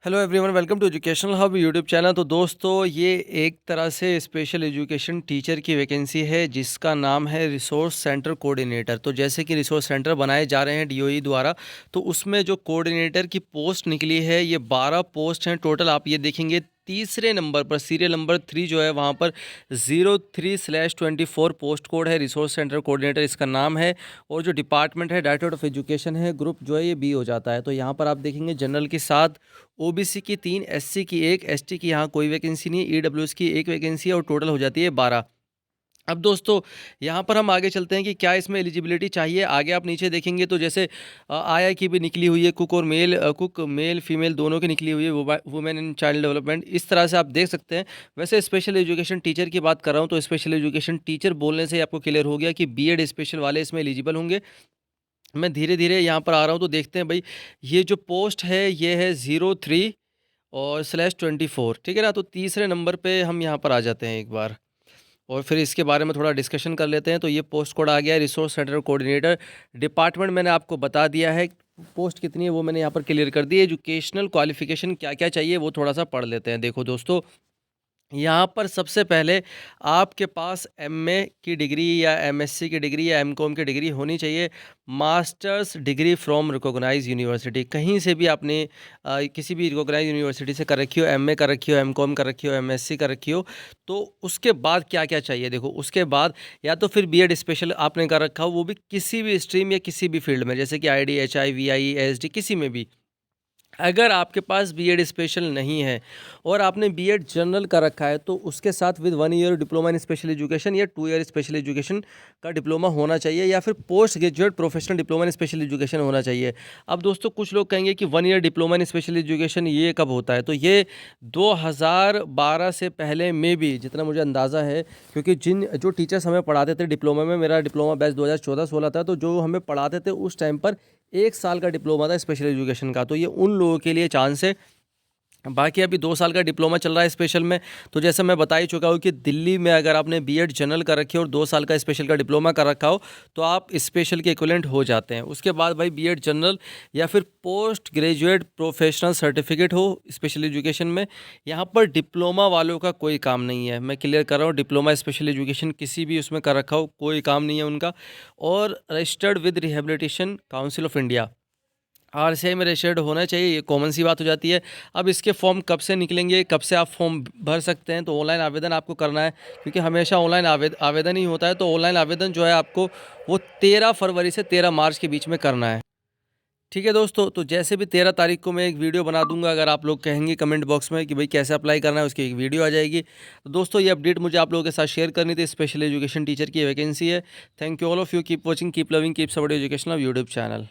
Hello everyone, welcome to educational hub YouTube channel. तो दोस्तों, ये एक तरह से स्पेशल एजुकेशन टीचर की वैकेंसी है जिसका नाम है रिसोर्स सेंटर कोऑर्डिनेटर। तो जैसे कि रिसोर्स सेंटर बनाए जा रहे हैं डीओई द्वारा, तो उसमें जो कोऑर्डिनेटर की पोस्ट निकली है ये 12 पोस्ट हैं टोटल। आप ये देखेंगे तीसरे नंबर पर सीरियल नंबर 3 जो है वहाँ पर 03/24 पोस्ट कोड है। रिसोर्स सेंटर कोऑर्डिनेटर इसका नाम है। और जो डिपार्टमेंट है डायरेक्टरेट ऑफ एजुकेशन है, ग्रुप जो है ये बी हो जाता है। तो यहाँ पर आप देखेंगे जनरल की 7, ओबीसी की 3, एससी की 1, एसटी की यहाँ कोई वैकेंसी नहीं है, ईडब्ल्यूएस की 1 वैकेंसी है और टोटल हो जाती है 12। अब दोस्तों, यहाँ पर हम आगे चलते हैं कि क्या इसमें एलिजिबिलिटी चाहिए। आगे आप नीचे देखेंगे तो जैसे आया की भी निकली हुई है, कुक और कुक मेल फीमेल दोनों की निकली हुई है, वुमेन इन चाइल्ड डेवलपमेंट, इस तरह से आप देख सकते हैं। वैसे स्पेशल एजुकेशन टीचर की बात कर रहा हूँ तो स्पेशल एजुकेशन टीचर बोलने से ही आपको क्लियर हो गया कि बीएड स्पेशल वाले इसमें एलिजिबल होंगे। मैं धीरे-धीरे यहाँ पर आ रहा हूँ तो देखते हैं भाई, ये जो पोस्ट है ये है 03 और /24, ठीक है ना? तो तीसरे नंबर पे हम यहाँ पर आ जाते हैं एक बार और फिर इसके बारे में थोड़ा डिस्कशन कर लेते हैं। तो ये पोस्ट कोड आ गया है रिसोर्स सेंटर कोऑर्डिनेटर। डिपार्टमेंट मैंने आपको बता दिया है, पोस्ट कितनी है वो मैंने यहाँ पर क्लियर कर दी है। एजुकेशनल क्वालिफिकेशन क्या-क्या चाहिए वो थोड़ा-सा पढ़ लेते हैं। देखो दोस्तों, यहाँ पर सबसे पहले आपके पास एमए की डिग्री या एमएससी की डिग्री या एमकॉम की डिग्री होनी चाहिए। Masters degree from recognised university, कहीं से भी आपने किसी भी रिकॉग्नाइज्ड यूनिवर्सिटी से कर रखी हो, एमए कर रखी हो, एमकॉम कर रखी हो, एमएससी कर रखी हो। तो उसके बाद क्या-क्या चाहिए देखो, उसके बाद या तो फिर बीएड स्पेशल आपने कर रखा हो, वो भी किसी भी स्ट्रीम या किसी भी फील्ड में, जैसे कि आईडी, एचआई, वीआई, एसडी किसी में भी। अगर आपके पास बीएड स्पेशल नहीं है और आपने बीएड जनरल का रखा है तो उसके साथ with 1 year diploma in special education या 2 ईयर स्पेशल एजुकेशन का डिप्लोमा होना चाहिए या फिर post graduate professional diploma in special education होना चाहिए। अब दोस्तों, कुछ लोग कहेंगे कि 1 year diploma in special education ये कब होता है, तो ये 2012 से पहले में भी जितना मुझे अंदाज़ा है, क्योंकि जो टीचर्स हमें पढ़ाते थे डिप्लोमा में, मेरा डिप्लोमा बैच 2014-16 था, तो जो हमें पढ़ाते थे उस टाइम पर 1 साल का डिप्लोमा था स्पेशल एजुकेशन का, तो ये उन लोगों के लिए चांस है। बाकी अभी 2 साल का डिप्लोमा चल रहा है स्पेशल में। तो जैसा मैं बता ही चुका हूँ कि दिल्ली में अगर आपने बीएड जनरल कर रखी हो और 2 साल का स्पेशल का डिप्लोमा कर रखा हो तो आप स्पेशल के इक्विवेलेंट हो जाते हैं। उसके बाद भाई बीएड जनरल या फिर पोस्ट ग्रेजुएट प्रोफेशनल सर्टिफिकेट हो स्पेशल एजुकेशन में, यहाँ पर डिप्लोमा वालों का कोई काम नहीं है। मैं क्लियर कर रहा हूँ, डिप्लोमा स्पेशल एजुकेशन किसी भी उसमें कर रखा हो कोई काम नहीं है उनका। और registered with rehabilitation council of India, RCI में रजिस्टर्ड होना चाहिए, ये कॉमन सी बात हो जाती है। अब इसके फॉर्म कब से निकलेंगे, कब से आप फॉर्म भर सकते हैं, तो ऑनलाइन आवेदन आपको करना है, क्योंकि हमेशा ऑनलाइन आवेदन ही होता है। तो ऑनलाइन आवेदन जो है आपको वो 13 फरवरी से 13 मार्च के बीच में करना है। ठीक है दोस्तों, तो जैसे भी 13 तारीख को मैं एक वीडियो बना दूंगा, अगर आप लोग कहेंगे कमेंट बॉक्स में कि भाई कैसे अप्लाई करना है, उसकी एक वीडियो आ जाएगी। तो दोस्तों, ये अपडेट मुझे आप लोगों के साथ शेयर करनी थी, स्पेशल एजुकेशन टीचर की वैकेंसी है। Thank you all of you, keep watching, keep loving, keep supporting education of YouTube channel.